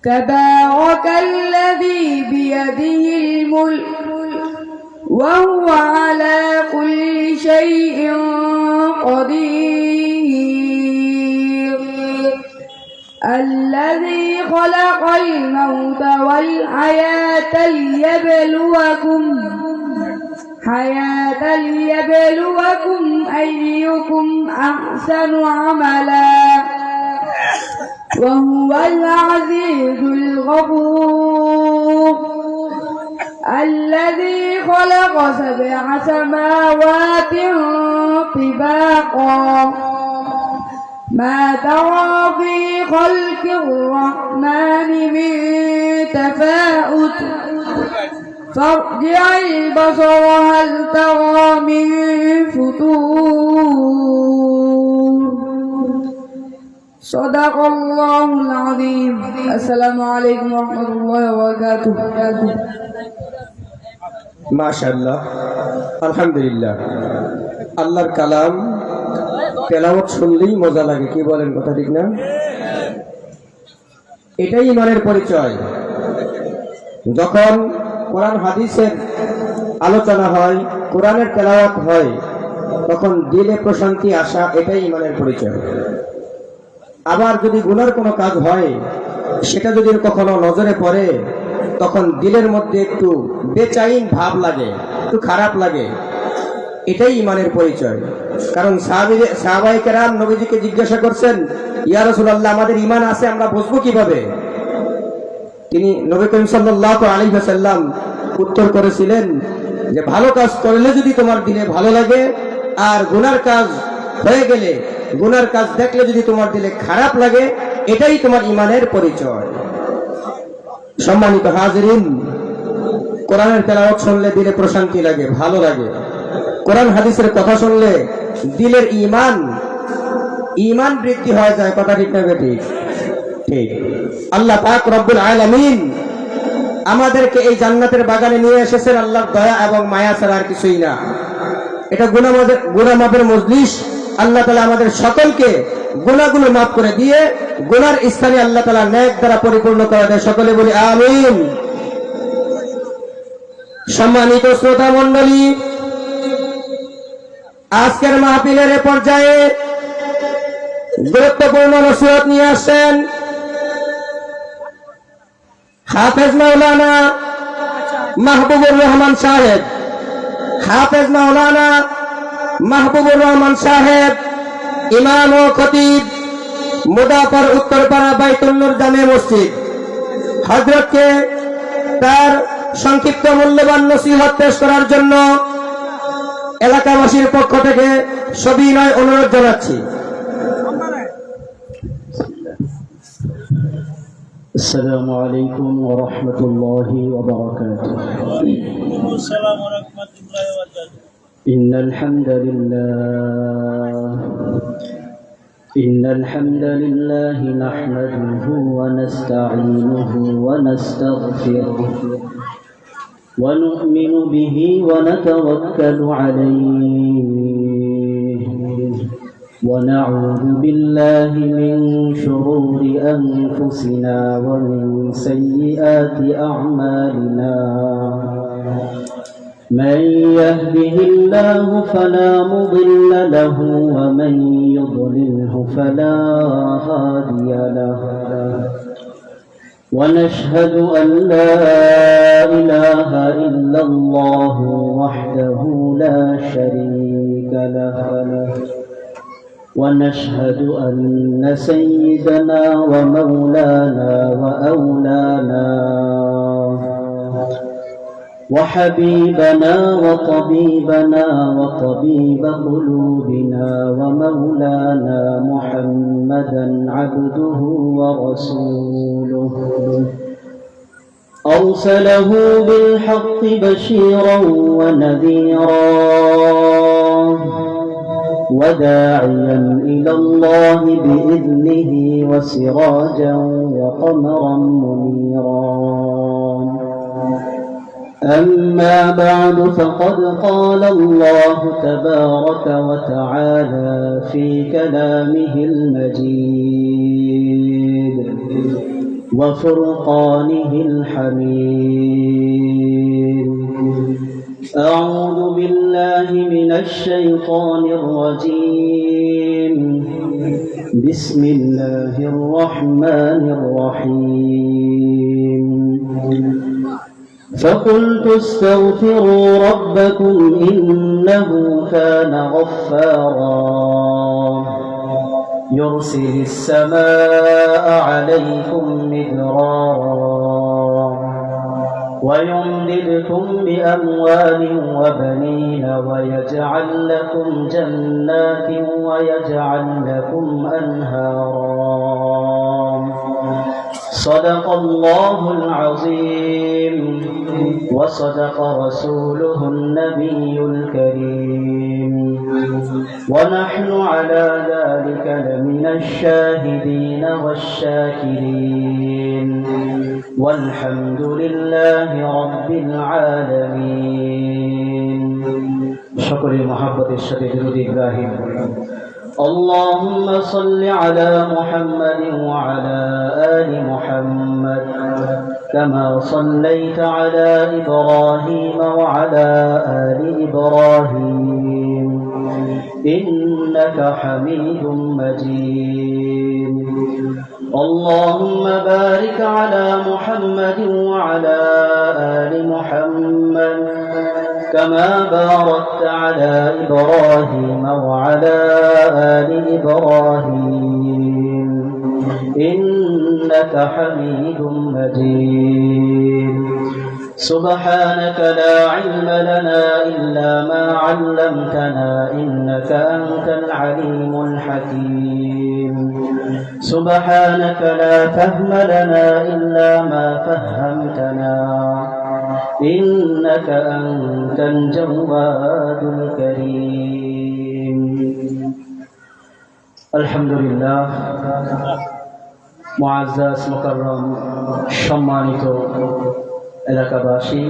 تبارك الذي بيده الملك وهو على كل شيء قدير الذي خلق الموت والحياة ليبلوكم أيكم أحسن عملا وهو العزيز الغفور الذي خلق 7 سماوات طباقا ما ترى في خلق الرحمن من تفاؤت فارجع البصر هل ترى من فتور صدق الله العظيم السلام عليكم ورحمة الله وبركاته মাশাআল্লাহ আলহামদুলিল্লাহ আল্লাহর কালাম তেলাওয়াত শুনলেই মজা লাগে কি বলেন কথা ঠিক না এটাই ইমানের পরিচয় যখন কোরআন হাদিসের আলোচনা হয় কোরআনের তেলাওয়াত হয় তখন দিলে প্রশান্তি আসা এটাই ইমানের পরিচয় আবার যদি গুনার কোনো কাজ হয় সেটা যদি কখনো নজরে পড়ে তখন দিলের মধ্যে একটু বেচাইন ভাব লাগে একটু খারাপ লাগে এটাই ইমানের পরিচয় কারণ সাহাবায়ে কেরাম নবীজিকে জিজ্ঞাসা করছেন ইয়া রাসূলুল্লাহ আমাদের ঈমান আছে আমরা বুঝবো কিভাবে তিনি নবী করিম সাল্লাল্লাহু আলাইহি ওয়াসাল্লাম উত্তর করেছিলেন যে ভালো কাজ করলে যদি তোমার দিলে ভালো লাগে আর গুনার কাজ হয়ে গেলে গুনার কাজ দেখলে যদি তোমার দিলে খারাপ লাগে এটাই তোমার ঈমানের পরিচয় সম্মানিত হাজিরিন কোরআনের তেলাওয়াত শুনলে দিলে প্রশান্তি লাগে ভালো লাগে কোরআন হাদিসের কথা শুনলে দিলের ঈমান বৃদ্ধি হয়ে যায় কথা ঠিক না ঠিক ঠিক আল্লাহ পাক রব্বুল আলামিন আমাদেরকে এই জান্নাতের বাগানে নিয়ে এসেছেন আল্লাহর দয়া এবং মায়া ছাড়া আর কিছুই না এটা গুনাহ মাফের মজলিস আল্লাহ তাআলা আমাদের সকলকে গুনাহগুলো মাফ করে দিয়ে গুনার স্থানে আল্লাহ তাআলা নেক দ্বারা পরিপূর্ণ করে দেয় সকলে বলি আমিন সম্মানিত শ্রোতা মণ্ডলী আজকের মাহফিলের পর্যায়ে গুরুত্বপূর্ণ নসিহত নিয়ে আসছেন হাফেজ মাওলানা মাহবুবুর রহমান সাহেব হাফেজ মাওলানা মাহবুবুর রহমান সাহেব ইমাম ও খতিব মুদাফর উত্তরপাড়া বাইতুল নূর জামে মসজিদ হযরতকে তার সংক্ষিপ্ত মূল্যবান নসিহত পেশ করার জন্য এলাকাবাসীর পক্ষ থেকে সবিনয় অনুরোধ জানাচ্ছি السلام عليكم ورحمة الله وبركاته السلام ورحمة الله وبركاته إن الحمد لله نحمده ونستعينه ونستغفره ونؤمن به ونتوكل عليه ونعوذ بالله من شرور أنفسنا ومن سيئات أعمالنا من يهده الله فلا مضل له ومن يضلله فلا هادي له ونشهد أن لا إله إلا الله وحده لا شريك له ونشهد أن سيدنا ومولانا وأولانا وحبيبنا وطبيبنا وطبيب قلوبنا ومولانا محمدا عبده ورسوله أرسله بالحق بشيرا ونذيرا وداعيا إلى الله بإذنه وسراجا وقمرا منيرا أما بعد فقد قال الله تبارك وتعالى في كلامه المجيد وفرقانه الحميد. أعوذ بالله من الشيطان الرجيم. بسم الله الرحمن الرحيم. فقلت استغفروا ربكم إنه كان غفارا يرسل السماء عليكم مدرارا ويمددكم بأموال وبنين ويجعل لكم جنات ويجعل لكم أنهارا. صدق الله العظيم وصدق رسوله النبي الكريم ونحن على ذلك لمن الشاهدين والشاكرين والحمد لله رب العالمين. شكر محبة الشديد إبراهيم. اللهم صل على محمد وعلى آل محمد كما صليت على إبراهيم وعلى آل إبراهيم إنك حميد مجيد. اللهم بارك على محمد وعلى آل محمد كما باركت على إبراهيم وعلى آل إبراهيم إنك حميد مجيد. سبحانك لا علم لنا إلا ما علمتنا إنك أنت العليم الحكيم. سبحانك لا فهم لنا إلا ما فهمتنا إنك أنت الجواد الكريم. الحمد لله. মুআজ্জাজ মুকাররম সম্মানিত এলাকাবাসী,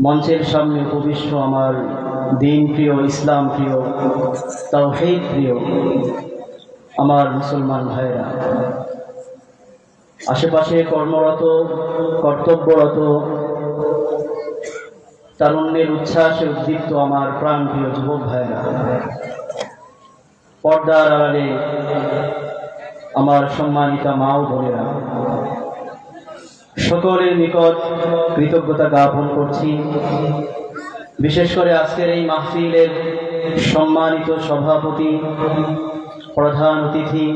মঞ্চের সামনে উপবিষ্ট আমার দিন প্রিয়, ইসলাম প্রিয়, তাওহীদ প্রিয় আমার মুসলমান ভাইরা, আশেপাশে কর্মরত, কর্তব্যরত, তারুণ্যের উচ্ছ্বাসে উদ্দীপ্ত আমার প্রাণপ্রিয় যুবক ভাইরা, পর্দার আড়ালে আমার সম্মানিতা মা ও বোনেরা, সকলের নিকট কৃতজ্ঞতা জ্ঞাপন করছি। বিশেষ করে আজকের এই মাহফিলের সম্মানিত সভাপতি, প্রধান অতিথি,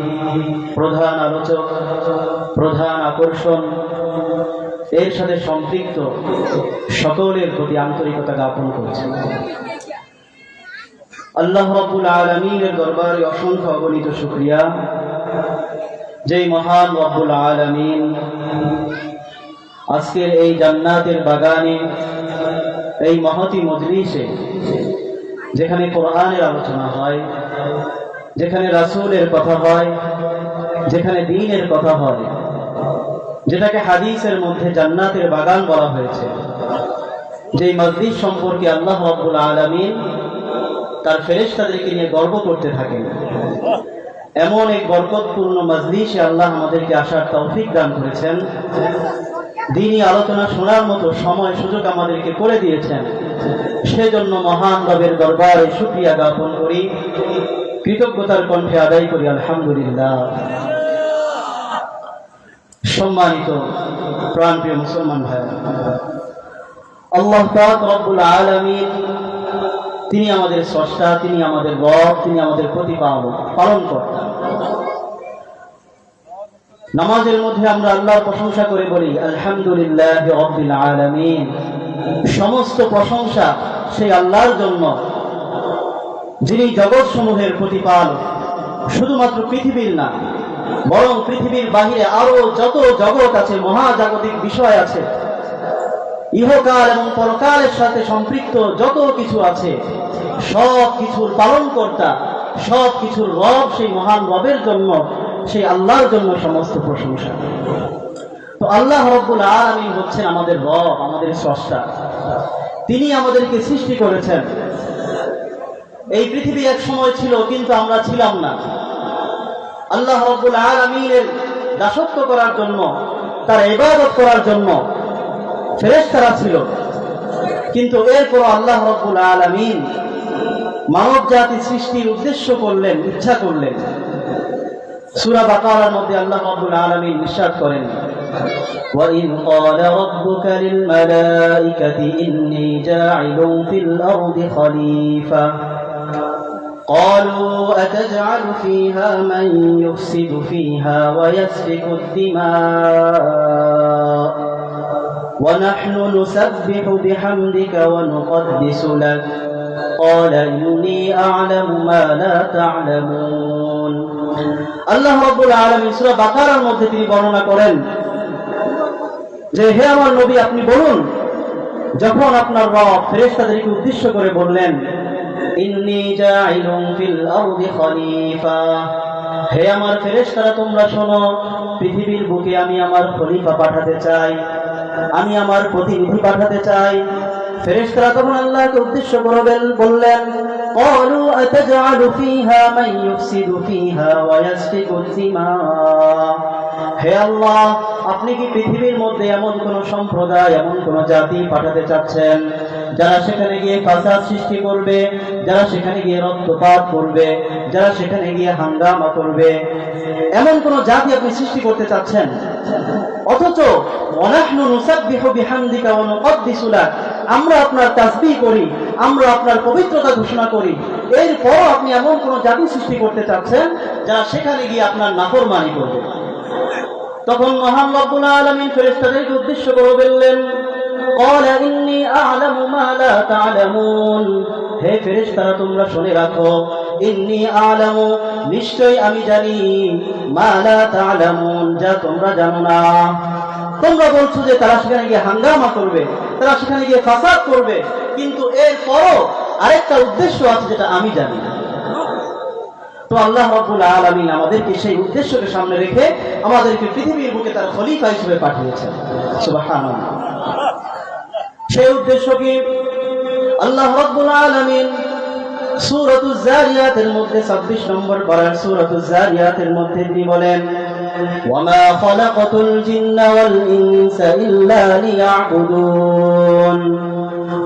প্রধান আলোচক, প্রধান আকর্ষণ, এর সাথে সম্পৃক্ত সকলের প্রতি আন্তরিকতা জ্ঞাপন করছি। আল্লাহ রাব্বুল আলামিনের দরবারে অসংখ্য অগণিত শুকরিয়া, যেই মহান রাব্বুল আলামিন আজকের এই জান্নাতের বাগানে, এই মহতি মজলিসে, যেখানে কোরআনের আলোচনা হয়, যেখানে রাসূলের কথা হয়, যেখানে দ্বীনের কথা হয়, যেটাকে হাদিসের মধ্যে জান্নাতের বাগান বলা হয়েছে, যেই মজলিস সম্পর্কে আল্লাহ রাব্বুল আলামিন তার ফেরেশতাদেরকে নিয়ে গর্ব করতে থাকেন, এমন এক বরকতপূর্ণ মজলিসে আল্লাহ আমাদেরকে আসার তৌফিক দান করেছেন। দ্বীনি আলোচনা শোনার মতো সময় সুযোগ আমাদেরকে করে দিয়েছেন। সেজন্য মহান রবের দরবারে শুকরিয়া জ্ঞাপন করি, কৃতজ্ঞতার কণ্ঠে আদায় করি আলহামদুলিল্লাহ। সম্মানিত প্রাণপ্রিয় মুসলমান ভাইরা, আল্লাহ পাক রব্বুল আলামিন তিনি আমাদের স্রষ্টা, তিনি আমাদের রব, তিনি আমাদের প্রতিপালক, পালনকর্তা। নামাজের মধ্যে আমরা আল্লাহর প্রশংসা করে বলি আলহামদুলিল্লাহি রাব্বিল আলামিন। সমস্ত প্রশংসা সেই আল্লাহর জন্য, যিনি জগৎ সমূহের প্রতিপালক। শুধুমাত্র পৃথিবীর না, বরং পৃথিবীর বাহিরে আরো যত জগৎ আছে, মহাজাগতিক বিষয় আছে, ইহকাল এবং পরকালের সাথে সম্পৃক্ত যত কিছু আছে, সব কিছুর পালনকর্তা, সব কিছুর রব সেই মহান রবের জন্য, সেই আল্লাহর জন্য সমস্ত প্রশংসা। তো আল্লাহ রাব্বুল আলামিন হচ্ছেন আমাদের রব, আমাদের স্রষ্টা। তিনি আমাদেরকে সৃষ্টি করেছেন। এই পৃথিবী এক সময় ছিল, কিন্তু আমরা ছিলাম না। আল্লাহ রাব্বুল আলামিনের দাসত্ব করার জন্য, তার ইবাদত করার জন্য ফেরেশতারা ছিল। কিন্তু এরপর আল্লাহ রাব্বুল আলামিন মানব জাতি সৃষ্টির উদ্দেশ্য করলেন, ইচ্ছা করলেন। সূরা বাকারার মধ্যে আল্লাহ রাব্বুল আলামিন ইরশাদ করেন, وَإِذْ قَالَ رَبُّكَ لِلْمَلَائِكَةِ إِنِّي جَاعِلٌ فِي الْأَرْضِ خَلِيفَةً قَالُوا أَتَجْعَلُ فِيهَا مَن يُفْسِدُ فِيهَا وَيَسْفِكُ الدِّمَاءَ وَنَحْنُ نُسَبِّحُ بِحَمْدِكَ وَنُقَدِّسُ لَكَ قَالَ إِنِّي أَعْلَمُ مَا لَا تَعْلَمُونَ। আল্লাহ রাব্বুল আলামিন সূরা বাকারার মধ্যে তিনি বর্ণনা করেন যে, হে আমার নবী, আপনি বলুন, যখন আপনার রব ফেরেশতাদেরকে উদ্দেশ্য করে বললেন, ইন্নী জাইলুন ফিল আরদি খলিফা, হে আমার ফেরেশতারা তোমরা শোনো, পৃথিবীর বুকে আমি আমার খলিফা পাঠাতে চাই, আমি আমার প্রতিনিধি পাঠাতে চাই। ফেরেশতারা তখন আল্লাহকে উদ্দেশ্য করে বললেন, ক্বালু আতাজআলু ফীহা মান ইউফসিদু ফীহা ওয়া ইয়াসফিকু দিমা, হে আল্লাহ, আপনি কি পৃথিবীর মধ্যে এমন কোন সম্প্রদায়, এমন কোন জাতি পাঠাতে চাচ্ছেন যারা সেখানে গিয়ে ফাসাদ সৃষ্টি করবে, যারা সেখানে গিয়ে রক্তপাত করবে, যারা সেখানে গিয়ে হাঙ্গামা করবে, এমন কোন জাতি আপনি সৃষ্টি করতে চাচ্ছেন? অথচ ওয়ানাহনু নুসাব্বিহু বিহামদিকা ওয়া নুকদ্দিসু লাক, আমরা আপনার তাসবিহ করি, আমরা আপনার পবিত্রতা ঘোষণা করি, এরপর আপনি এমন কোন জাতি সৃষ্টি করতে চাচ্ছেন যারা সেখানে গিয়ে আপনার নাফরমানি করবে। তখন মহান রব্বুল আলামিন ফেরেশতাদেরকে উদ্দেশ্য করে বললেন, ক্বালা ইন্নী আ'লামু মা লা তা'লামুন, হে ফেরেশতারা তোমরা শুনে রাখো, ইন্নী আ'লামু, নিশ্চয়ই আমি জানি, মা লা তা'লামুন, যা তোমরা জানো না। তোমরা বলছো যে তারা সেখানে গিয়ে হাঙ্গামা করবে, তারা সেখানে গিয়ে ফাসাদ করবে, কিন্তু এরপরও আরেকটা উদ্দেশ্য আছে যেটা আমি জানি না। তো আল্লাহ রাব্বুল আলামিন আমাদেরকে সেই উদ্দেশ্যকে সামনে রেখে আমাদেরকে পৃথিবীর বুকে তার খলিফা হিসেবে পাঠিয়েছেন। সুবহানাল্লাহ। সেই উদ্দেশ্য কি? আল্লাহ রাব্বুল আলামিন সূরাতুজ জারিয়াতের মধ্যে 26 নম্বর পারার সূরাতুজ জারিয়াতের মধ্যে তিনি বলেন, ওয়ামা খালাকাতুল জিন্না ওয়াল ইনসা ইল্লা লিয়াবুদুন,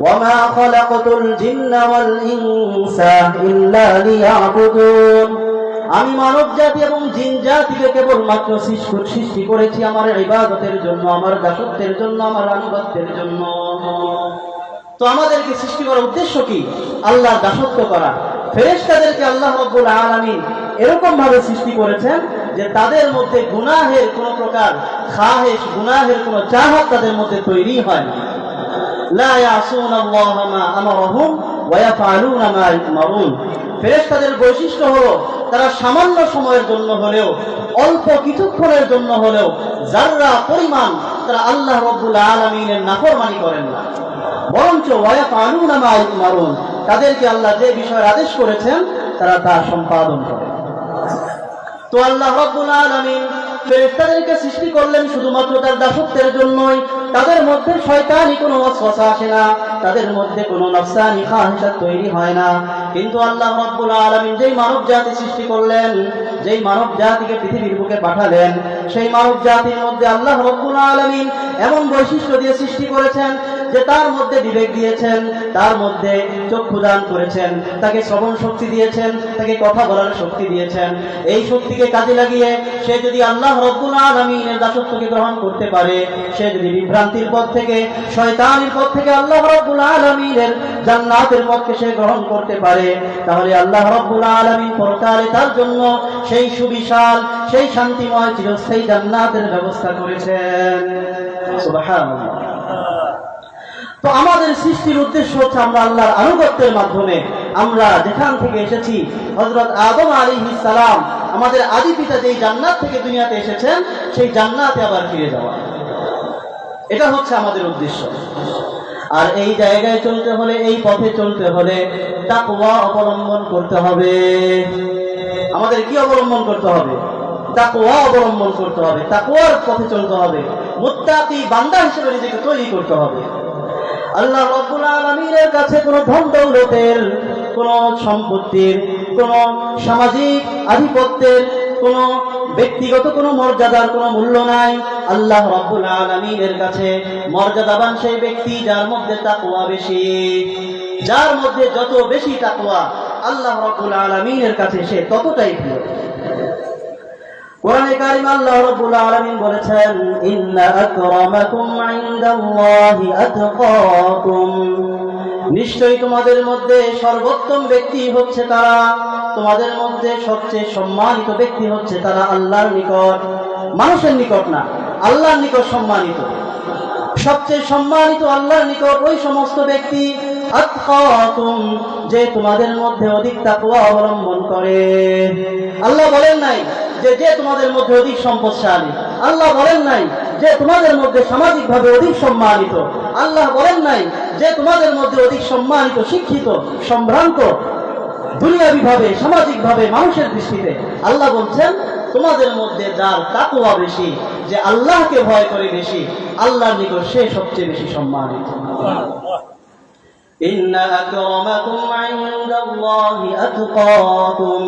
ওয়ামা খালাকাতুল জিন্না ওয়াল ইনসা ইল্লা লিয়াবুদুন, আমি মানব জাতি এবং জিন জাতিকে কেবলমাত্র সৃষ্টি করেছি আমার ইবাদতের জন্য, আমার দাসত্বের জন্য, আমার আনুগত্যের জন্য। তো আমাদেরকে সৃষ্টি করার উদ্দেশ্য কি? আল্লাহর দাসত্ব করা। ফেরেশতাদেরকে আল্লাহ রাব্বুল আলামিন এরকম ভাবে সৃষ্টি করেছেন যে তাদের মধ্যে গুনাহের কোন প্রকার খাহেশ, গুনাহের কোন চাহত তাদের মধ্যে তৈরি হয় না। লা ইয়াসুনাল্লাহা মা আমারহুম ওয়া ইয়াফআলুনা মা ইউমারুন। ফেরেশতাদের বৈশিষ্ট্য হলো তারা সামান্য সময়ের জন্য হলেও, অল্প কিছুক্ষণের জন্য হলেও, যাররা পরিমাণ তারা আল্লাহ রাব্বুল আলামিনের নাফরমানি করেন না, বরঞ্চ ওয়া ইয়াফআলুনা মা ইউমারুন, তাদেরকে আল্লাহ যে বিষয়ের আদেশ করেছেন তারা তা সম্পাদন করে। তো আল্লাহ রাব্বুল আলামিন ফেরেশতাদেরকে সৃষ্টি করলেন শুধুমাত্র তার দাসত্বের জন্যই। তাদের মধ্যে শয়তানি কোনো ওয়াসওয়াসা আসে না, তাদের মধ্যে কোনো নফসানি খাহিসাত তৈরি হয় না। কিন্তু আল্লাহ রাব্বুল আলামিন যেই মানব জাতি সৃষ্টি করলেন, যেই মানব জাতিকে পৃথিবীর বুকে পাঠালেন, সেই মানব জাতির মধ্যে আল্লাহ রাব্বুল আলামিন এমন বৈশিষ্ট্য দিয়ে সৃষ্টি করেছেন যে তার মধ্যে বিবেক দিয়েছেন, তার মধ্যে চক্ষু দান করেছেন, তাকে শ্রবণ শক্তি দিয়েছেন, তাকে কথা বলার শক্তি দিয়েছেন। এই শক্তিকে কাজে লাগিয়ে সে যদি আল্লাহ রাব্বুল আলামিনের দাসত্বকে গ্রহণ করতে পারে, সে যদি বিভ্রান্তির পথ থেকে, শয়তানের পথ থেকে আল্লাহ রাব্বুল আলামিনের জান্নাতের পথকে সে গ্রহণ করতে পারে, তাহলে আল্লাহ রাব্বুল আলামিন পরকালে তার জন্য সেই সুবিশাল, সেই শান্তিময় চিরস্থায়ী জান্নাতের ব্যবস্থা করেছেন। সুবহানাল্লাহ। তো আমাদের সৃষ্টির উদ্দেশ্য হচ্ছে আমরা আল্লাহর আনুগত্যের মাধ্যমে, আমরা যেখান থেকে এসেছি, হযরত আদম আলাইহিস সালাম আমাদের আদি পিতা যেই জান্নাত থেকে দুনিয়াতে এসেছেন, সেই জান্নাতে আবার ফিরে যাওয়া, এটা হচ্ছে আমাদের উদ্দেশ্য। আর এই জায়গায় চলতে হলে, এই পথে চলতে হলে তাকওয়া অবলম্বন করতে হবে। আমাদের কি অবলম্বন করতে হবে? তাকওয়া অবলম্বন করতে হবে, তাকওয়ার পথে চলতে হবে, মুত্তাকি বান্দা হিসেবে নিজেকে তৈরি করতে হবে। আল্লাহ রাব্বুল আলামিনের কাছে কোনো ধন দৌলতের, কোনো সম্পত্তির, কোনো সামাজিক আধিপত্যের, কোনো ব্যক্তিগত কোনো মর্যাদার কোনো মূল্য নাই। আল্লাহ রাব্বুল আলামিনের কাছে মর্যাদাবান সেই ব্যক্তি যার মধ্যে তাকওয়া বেশি, যার মধ্যে যত বেশি তাকওয়া আল্লাহ রাব্বুল আলামিনের কাছে সে ততটাই প্রিয়। কোরআনে কারিমে আল্লাহ রাব্বুল আলামিন বলেছেন, ইন্না আকরামাকুম ইনদাল্লাহি আতকাকুম, নিশ্চয়ই তোমাদের মধ্যে সর্বোত্তম ব্যক্তি হচ্ছে তারা, তোমাদের মধ্যে সবচেয়ে সম্মানিত ব্যক্তি হচ্ছে তারা আল্লাহর নিকট, মানুষের নিকট না, আল্লাহর নিকট সম্মানিত। সবচেয়ে সম্মানিত আল্লাহর নিকট ওই সমস্ত ব্যক্তি আতকাকুম, যে তোমাদের মধ্যে অধিক তাকওয়া অবলম্বন করে। আল্লাহ বলেন নাই যে তোমাদের মধ্যে অধিক সম্পদশালী, আল্লাহ বলেন নাই যে তোমাদের মধ্যে সামাজিকভাবে অধিক সম্মানিত, আল্লাহ বলেন নাই যে তোমাদের মধ্যে অধিক সম্মানিত, শিক্ষিত, সম্ভ্রান্ত দুনিয়াবীভাবে, সামাজিকভাবে, মানুষের দৃষ্টিতে। আল্লাহ বলছেন তোমাদের মধ্যে যার তাকওয়া বেশি, যে আল্লাহকে ভয় করে বেশি, আল্লাহর নিকট সে সবচেয়ে বেশি সম্মানিত। ইন্না আকরামাকুম ইনদাল্লাহি আতকাকুম,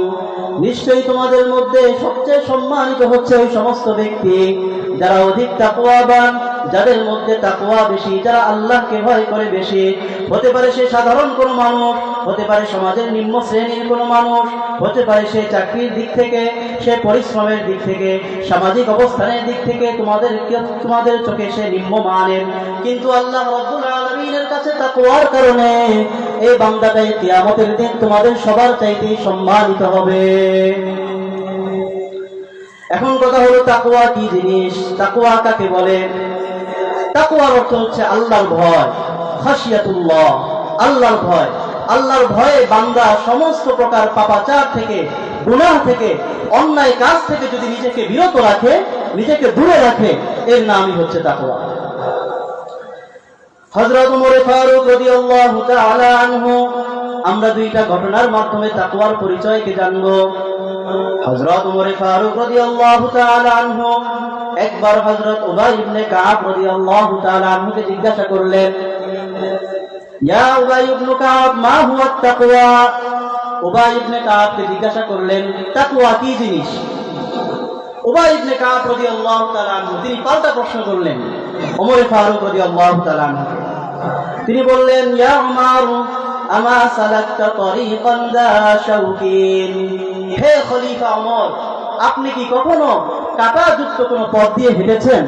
নিশ্চয়ই তোমাদের মধ্যে সবচেয়ে সম্মানিত হচ্ছে ওই সমস্ত ব্যক্তি যারা অধিক তাকওয়াবান, যাদের মধ্যে তাকওয়া বেশি, যারা আল্লাহকে ভয় করে বেশি। হতে পারে সে সাধারণ কোনো মানুষ, হতে পারে সমাজের নিম্ন শ্রেণীর কোনো মানুষ, হতে পারে সে চাকরির দিক থেকে, সে পরিশ্রমের দিক থেকে, সামাজিক অবস্থানের দিক থেকে তোমাদের চোখে সে নিম্নমানের, কিন্তু আল্লাহ রাব্বুল আলামিনের কাছে তাকওয়ার কারণে এই বান্দাটাই কিয়ামতের দিন তোমাদের সবার চাইতে সম্মানিত হবে। এখন কথা হলো তাকওয়া কি জিনিস, তাকওয়া কাকে বলে? তাকওয়ার অর্থ হচ্ছে আল্লাহর ভয়, খাশিয়াতুল্লাহ, আল্লাহর ভয়। আল্লাহর ভয়ে বান্দা সমস্ত প্রকার পাপাচার থেকে, গুনাহ থেকে, অন্যায় কাজ থেকে যদি নিজেকে বিরত রাখে, নিজেকে দূরে রাখে, এর নামই হচ্ছে তাকওয়া। হযরত ওমর ফারুক রাদিয়াল্লাহু তাআলা আনহু, আমরা দুইটা ঘটনার মাধ্যমে তাকওয়ার পরিচয়কে জানব। হযরত ওমর ফারুক রাদিয়াল্লাহু তাআলা আনহু একবার হযরত উবাই ইবনে কাব রাদিয়াল্লাহু তাআলা আনহুকে জিজ্ঞাসা করলেন, ইয়া উবাই ইবনে কাব মা হুয়া তাকওয়া? উবাই ইবনে কাবকে জিজ্ঞাসা করলেন তাকওয়া কি জিনিস? উবাই ইবনে কাব রাদিয়াল্লাহু তাআলা আনহু তিনি পাল্টা প্রশ্ন করলেন ওমর ফারুক রাদিয়াল্লাহু তাআলা আনহুকে। তিনি বললেন, ইয়া উমর আমা সালাকতা তরিকান দা শাউকিন, হে খলিফা ওমর, আপনি কি কখনো কাঁটাযুক্ত কোনো পথ দিয়ে হেঁটেছেন?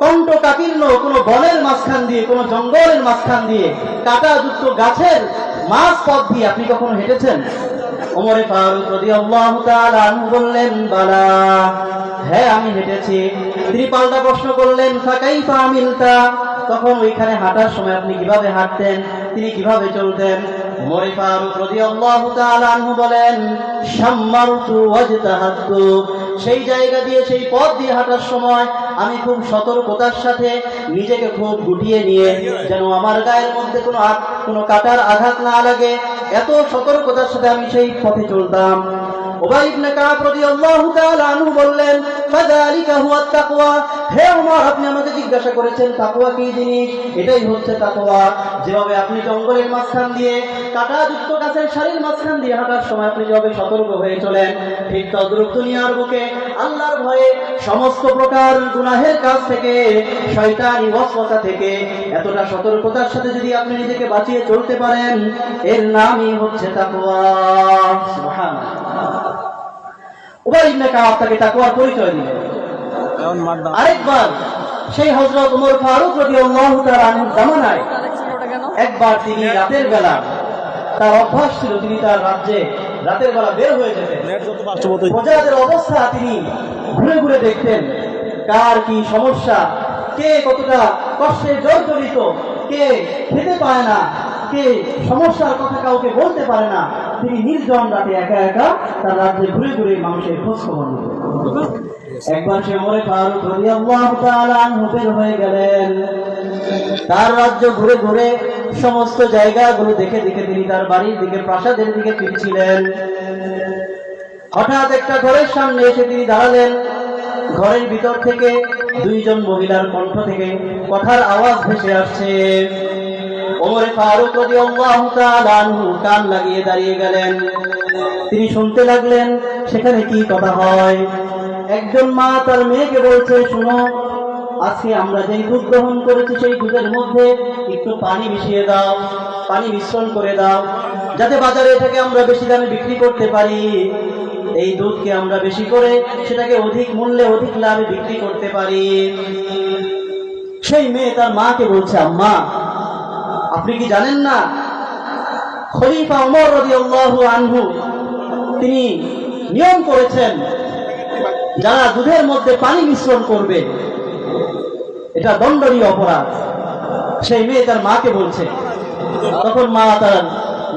কণ্টকাকীর্ণ কোনো বনের মাঝখান দিয়ে, কোনো জঙ্গলের মাঝখান দিয়ে, কাঁটাযুক্ত গাছের মাঝ পথ দিয়ে আপনি কখনো হেঁটেছেন? ওমর ফারুক রাদিয়াল্লাহু তাআলা আনহু বললেন, বালা, হ্যাঁ আমি হেঁটেছি। তিনি পাল্টা প্রশ্ন করলেন, ফাকাইফা আমিলতা, তখন ওইখানে হাঁটার সময় আপনি কিভাবে হাঁটতেন, তিনি কিভাবে চলতেন? ওমর ফারুক রাদিয়াল্লাহু তাআলা আনহু বলেন, শাম্মারতু ওয়াজতাহাতু, সেই জায়গা দিয়ে, সেই পথ দিয়ে হাঁটার সময় আমি খুব সতর্কতার সাথে নিজেকে খুব গুটিয়ে নিয়ে, যেন আমার গায়ের মধ্যে কোনো কাটার আঘাত না লাগে, এত সতর্কতার সাথে আমি সেই পথে চলতাম। উবাই ইবনে কাব রাদিয়াল্লাহু তাআলা আনহু বললেন, ফাযালিকা হুয়া তাকওয়া, হে ওমর, আপনি আমাকে জিজ্ঞাসা করেছেন তাকওয়া কি জিনিস, এটাই হচ্ছে তাকওয়া। যেভাবে আপনি জঙ্গলের মাঝখান দিয়ে, কাঁটাযুক্ত গাছের সারির মাঝখান দিয়ে হাঁটার সময় আপনি যেভাবে সতর্ক হয়ে চলেন, ঠিক তদ্রূপ দুনিয়ার বুকে আল্লাহর ভয়ে সমস্ত প্রকার গুনাহের কাজ থেকে, শয়তানি ওয়াসওয়াসা থেকে এতটা সতর্কতার সাথে যদি আপনি নিজেকে বাঁচিয়ে চলতে পারেন, এর নামই হচ্ছে তাকওয়া। সুবহানাল্লাহ। উবাই ইবনে কাব তাকে তাকওয়ার পরিচয় দিলেন। আরেকবার সেই হযরত ওমর ফারুক রাদিয়াল্লাহু তাআলা আনহুর জামানায় একবার তিনি রাতের বেলা, তার অভ্যাস ছিল তিনি তার রাজ্যে রাতের বেলা বের হয়ে যেতেন। প্রজাদের অবস্থা তিনি ঘুরে ঘুরে দেখতেন, কার কি সমস্যা, কে কতটা কষ্টে জর্জরিত, কে খেতে পায় না, কে সমস্যার কথা কাউকে বলতে পারে না। তিনি নির্জন রাতে একা একা তার রাজ্যে ঘুরে ঘুরে মানুষের খোঁজ খবর নিতেন। একবার সে ওমর ফারুক রাদিয়াল্লাহু তাআলা আনহু বের হয়ে গেলেন, তার রাজ্য ঘুরে ঘুরে সমস্ত জায়গাগুলো দেখে দেখে তিনি তার বাড়ির দিকে, প্রাসাদের দিকে ফিরছিলেন। হঠাৎ একটা ঘরের সামনে এসে তিনি দাঁড়ালেন। ঘরের ভিতর থেকে দুইজন মহিলার কণ্ঠ থেকে কথার আওয়াজ ভেসে আসছে। ওমর ফারুক রাদিয়াল্লাহু তাআলা আনহু কান লাগিয়ে দাঁড়িয়ে গেলেন। তিনি শুনতে লাগলেন সেখানে কি কথা হয়। একজন মা তার মেয়েকে বলছে, শোনো, আজকে আমরা যেই দুধ গ্রহণ করেছি সেই দুধের মধ্যে একটু পানি মিশিয়ে দাও, পানি মিশ্রণ করে দাও, যাতে বাজারে এটাকে আমরা বেশি দামে বিক্রি করতে পারি। এই দুধকে আমরা বেশি করে সেটাকে অধিক মূল্যে অধিক লাভে বিক্রি করতে পারি। সেই মেয়ে তার মাকে বলছে, আম্মা, আপনি কি জানেন না খলিফা ওমর রাদিয়াল্লাহু আনহু তিনি নিয়ম করেছেন যারা দুধের মধ্যে পানি মিশ্রণ করবে এটা দণ্ডনীয় অপরাধ। সেই মেয়ে তার মাকে বলছে। তখন মা তার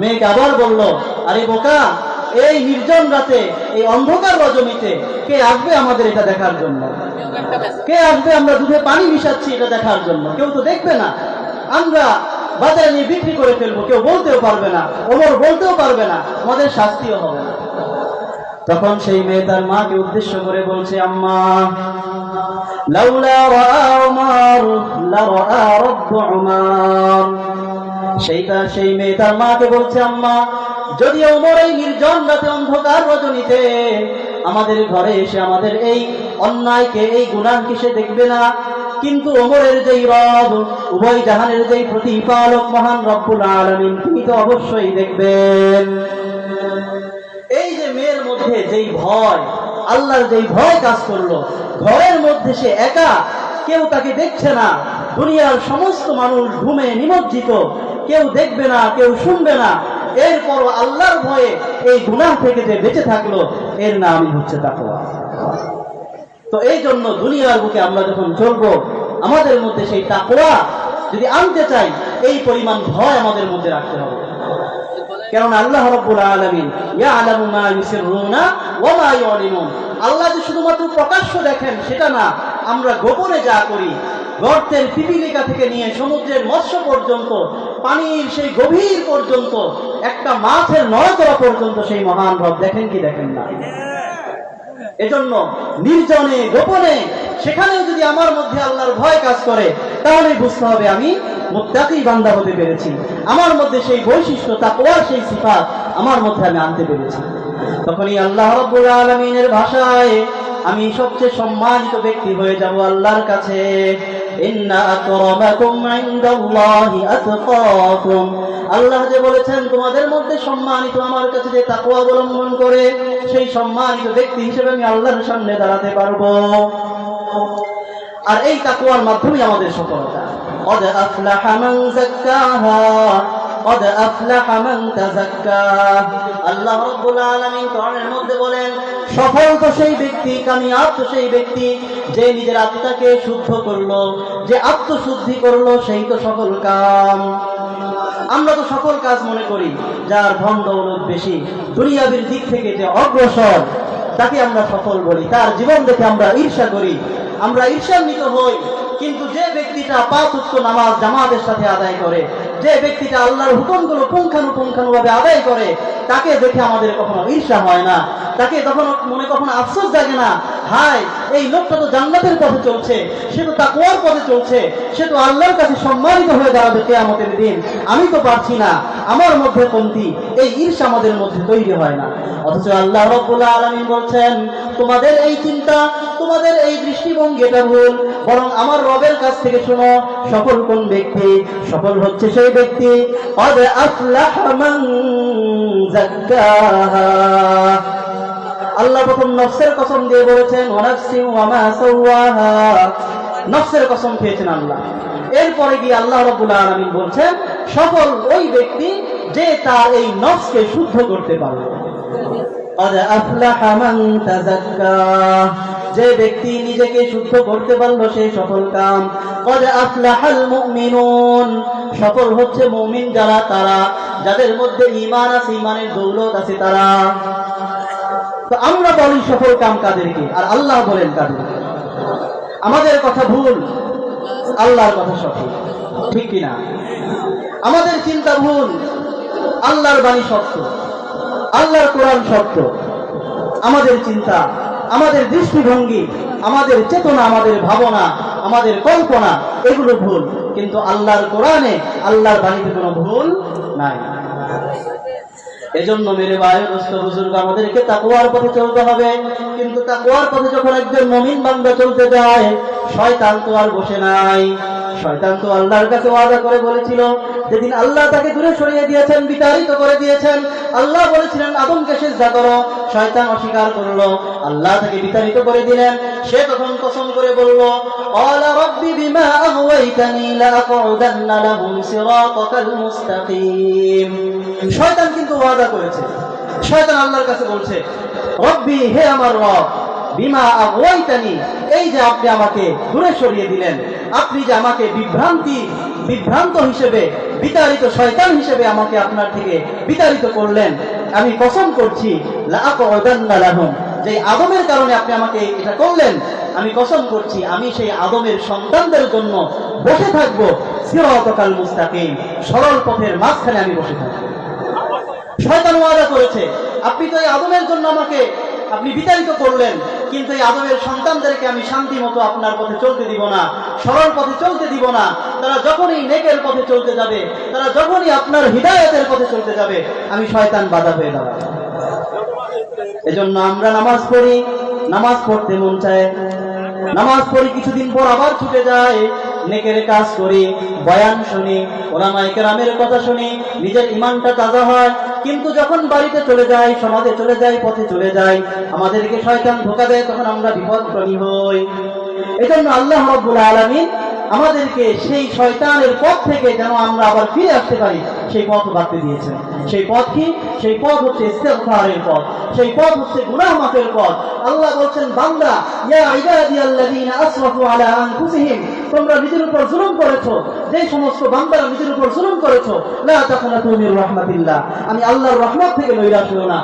মেয়েকে আবার বলল, আরে বোকা, এই নির্জন রাতে, এই অন্ধকার রজনীতে কে আসবে আমাদের এটা দেখার জন্য? কে আসবে আমরা দুধে পানি মিশাচ্ছি এটা দেখার জন্য? কেউ তো দেখবে না, আমরা বাজারে নিয়ে বিক্রি করে ফেলবো, কেউ বলতেও পারবে না, ওমর বলতেও পারবে না, আমাদের শাস্তিও হবে না। তখন সেই মেয়ে তার মাকে উদ্দেশ্য করে বলছে, আম্মা, লাউলা রাআ উমর লারাআ রাব্বু উমর। সেই মেয়ে তার মাকে বলছে, আম্মা, যদি ওমর এই নির্জন রাতে অন্ধকার রজনীতে আমাদের ঘরে এসে আমাদের এই অন্যায়কে, এই গুনাহকে সে দেখবে না, কিন্তু ওমরের যেই রব, উভয় জাহানের যেই প্রতিপালক মহান রব্বুল আলামিন, তিনি তো অবশ্যই দেখবেন। এই যে মেয়ের মধ্যে যেই ভয়, আল্লাহর যেই ভয় কাজ করলো, ঘরের মধ্যে সে একা, কেউ তাকে দেখছে না, দুনিয়ার সমস্ত মানুষ ঘুমে নিমজ্জিত, কেউ দেখবে না, কেউ শুনবে না, এরপর আল্লাহর ভয়ে এই গুনাহ থেকে যে বেঁচে থাকলো, এর নামই হচ্ছে তাকওয়া। তো এই জন্য দুনিয়ার বুকে আমরা যখন চলবো, আমাদের মধ্যে সেই তাকওয়া যদি আনতে চাই, এই পরিমাণ ভয় আমাদের মধ্যে রাখতে হবে। কারণ আল্লাহ রাব্বুল আলামিন ইয়ালামু মা ইউসিরুনা ওয়া মা ইউলিনুন, আল্লাহ যে শুধুমাত্র প্রকাশ্য দেখেন সেটা না, আমরা গোপনে যা করি, গর্তের পিপিলিকা থেকে নিয়ে সমুদ্রের মৎস্য পর্যন্ত, পানির সেই গভীর পর্যন্ত, একটা মাছের নড়াচড়া পর্যন্ত সেই মহান রব দেখেন কি দেখেন না। এজন্য নির্জনে গোপনে সেখানেও যদি আমার মধ্যে আল্লাহর ভয় কাজ করে, তাহলে বুঝতে হবে আমি মুত্তাকি বান্দা হতে পেরেছি, আমার মধ্যে সেই বৈশিষ্ট্য, তাকওয়ার সেই সিফাত আমার মধ্যে আমি আনতে পেরেছি। তখনই আল্লাহ রাব্বুল আলামিনের ভাষায় আমি সবচেয়ে সম্মানিত ব্যক্তি হয়ে যাব আল্লাহর কাছে। ইন্না আকরামাকুম ইনদাল্লাহি আতকাকুম, আল্লাহ যে বলেছেন তোমাদের মধ্যে সম্মানিত আমার কাছে যে তাকওয়া অবলম্বন করে, সেই সম্মানিত ব্যক্তি হিসেবে আমি আল্লাহর সামনে দাঁড়াতে পারবো। আর এই তাকওয়ার মাধ্যমে আমাদের সফলতা। قد أفلح من زكاها قد أفلح من تزكى, আল্লাহ রাব্বুল আলামিন কোরআনের মধ্যে বলেন, সফল তো সেই ব্যক্তি, কামিয়াব তো সেই ব্যক্তি যে নিজের আত্মাকে শুদ্ধ করলো, যে আত্মশুদ্ধি করলো, সেই তো সফল কাম। আমরা তো সফল কাজ মনে করি যার ধন দৌলত বেশি, দুনিয়াবীর দিক থেকে যে অগ্রসর, তাকে আমরা সফল বলি। তার জীবন দেখে আমরা ঈর্ষা করি, আমরা ঈর্ষান্বিত হই। কিন্তু যে ব্যক্তিটা পাঁচ ওয়াক্ত নামাজ জামাতের সাথে আদায় করে, যে ব্যক্তিটা আল্লাহর হুকুমগুলো পুঙ্খানুপুঙ্খানুভাবে আদায় করে, তাকে দেখে আমাদের কখনো ঈর্ষা হয় না, তাকে তখন মনে কখনো আফসোস জাগে না, হায় এই লোকটা তো জান্নাতের পথে চলছে, সে তো তাকওয়ার পথে চলছে, সে তো আল্লাহর কাছে সম্মানিত হয়ে দাঁড়াবে কিয়ামতের দিন, আমি তো পারছি না, আমার মধ্যে কমতি। এই ঈর্ষা আমাদের মধ্যে তৈরি হয় না। অথচ আল্লাহ রাব্বুল আলামিন বলছেন, তোমাদের এই চিন্তা, তোমাদের এই দৃষ্টিভঙ্গি এটা ভুল, বরং আমার রবের কাছ থেকে শোনো, সফল কোন ব্যক্তি? সফল হচ্ছে সেই ব্যক্তি قد أفلح من زكاها, আল্লাহ প্রথম নফসের কসম দিয়ে বলেছেন, ওয়ানাফসি ওয়া মা সাওয়াহা, নফসের কসম খেয়েছেন আল্লাহ। এরপরে গিয়ে আল্লাহ রাব্বুল আলামিন বলছেন, সফল ওই ব্যক্তি যে তার এই নফসকে শুদ্ধ করতে পারবে। قد أفلح من تزكى, যে ব্যক্তি নিজেকে শুদ্ধ করতে পারলো সে সফল কাম। قد أفلح المؤمنون, সফল হচ্ছে মুমিন যারা, তারা যাদের মধ্যে ঈমান আছে, ঈমানের দৌলত আছে তারা। তো আমরা বলি সফল কাম কাদেরকে, আর আল্লাহ বলেন কাদেরকে? আমাদের কথা ভুল, আল্লাহর কথা সঠিক, ঠিক কিনা? আমাদের চিন্তা ভুল, আল্লাহর বাণী সত্য, আল্লাহর কোরআন সত্য। আমাদের চিন্তা, আমাদের দৃষ্টিভঙ্গি, আমাদের চেতনা, আমাদের ভাবনা, আমাদের কল্পনা, এগুলো ভুল, কিন্তু আল্লাহর কোরআনে, আল্লাহর বাণীতে কোনো ভুল নাই। এজন্য মেরে ভাই দোস্ত বুজুর্গ, আমাদেরকে তাকওয়ার পথে চলতে হবে। কিন্তু তাকওয়ার পথে যখন একজন মুমিন বান্দা চলতে যায়, শয়তান তো আর বসে নাই। শয়তান তো আল্লাহর কাছে ওয়াদা করে বলেছিল, যেদিন আল্লাহ তাকে দূরে সরিয়ে দিয়েছেন, বিতাড়িত করে দিয়েছেন, আল্লাহ বলেছিলেন আদমকে সিজদা করো, শয়তান অস্বীকার করলো, আল্লাহ তাকে বিতাড়িত করে দিলেন। সে তখন কসম করে বলল, ক্বালা রাব্বি বিমা আগওয়াইতানি লাআকউদান্না লাহুম সিরাতাকাল মুস্তাকিম। শয়তান কিন্তু ওয়াদা করেছে। শয়তান আল্লাহর কাছে বলছে, রব্বি, হে আমার রব, বিমা আগওয়াইতানি, এই যে আপনি আমাকে দূরে সরিয়ে দিলেন, আপনি যে আমাকে বিভ্রান্ত হিসেবে, বিতাড়িত শয়তান হিসেবে আমাকে আপনার থেকে বিতাড়িত করলেন, আমি কসম করছি লাআকউদান্না লাহুম, যে আদমের কারণে আপনি আমাকে এটা করলেন, আমি কসম করছি আমি সেই আদমের সন্তানদের জন্য বসে থাকবো সিরাতাকাল মুস্তাকিম, সরল পথের মাঝখানে আমি বসে থাকবো। শয়তান ওয়াদা করেছে, আপনি তো এই আদমের জন্য আমাকে আপনি বিতাড়িত করলেন, কিন্তু এই আদমের সন্তানদেরকে আমি শান্তি মতো আপনার পথে চলতে দিব না, সরল পথে চলতে দিব না। তারা যখনই নেকের পথে চলতে যাবে, তারা যখনই আপনার হিদায়াতের পথে চলতে যাবে, আমি শয়তান বাধা হয়ে দাঁড়াবো। এজন্য আমরা নামাজ পড়ি, নামাজ পড়তে মন চায়, নামাজ পড়ি, কিছুদিন পর আবার ছুটে যায়, নেকের কাজ করি, বয়ান শুনি, ওলামায়ে কেরামের কথা শুনি, নিজের ঈমানটা তাজা হয়। কিন্তু যখন বাড়িতে চলে যাই, সমাজে চলে যাই, পথে চলে যাই, আমাদেরকে শয়তান ধোঁকা দেয়, তখন আমরা বিপদপ্রাণী হই। এজন্য আল্লাহ রাব্বুল আলামিন আমাদেরকে সেই শয়তানের পথ থেকে যেন আমরা আবার ফিরে আসতে পারি, সেই পথ বাততে দিয়েছেন। সেই পথ কি? সেই পথ হচ্ছে ইস্তিগফারের পথ, সেই পথ হচ্ছে গুনাহ মাফের পথ। আল্লাহ বলছেন, বান্দা, ইয়া ইবাদিয়াল্লাযীনা আসরাফু আলা আনফুসিহিম, তোমরা নিজের উপর জুলুম করেছো, যে সমস্ত বান্দারা নিজের উপর জুলুম করেছো, লা তাকনাতু মির রাহমাতিল্লাহ, আমি আল্লাহর রহমত থেকে নৈরাশ হও না।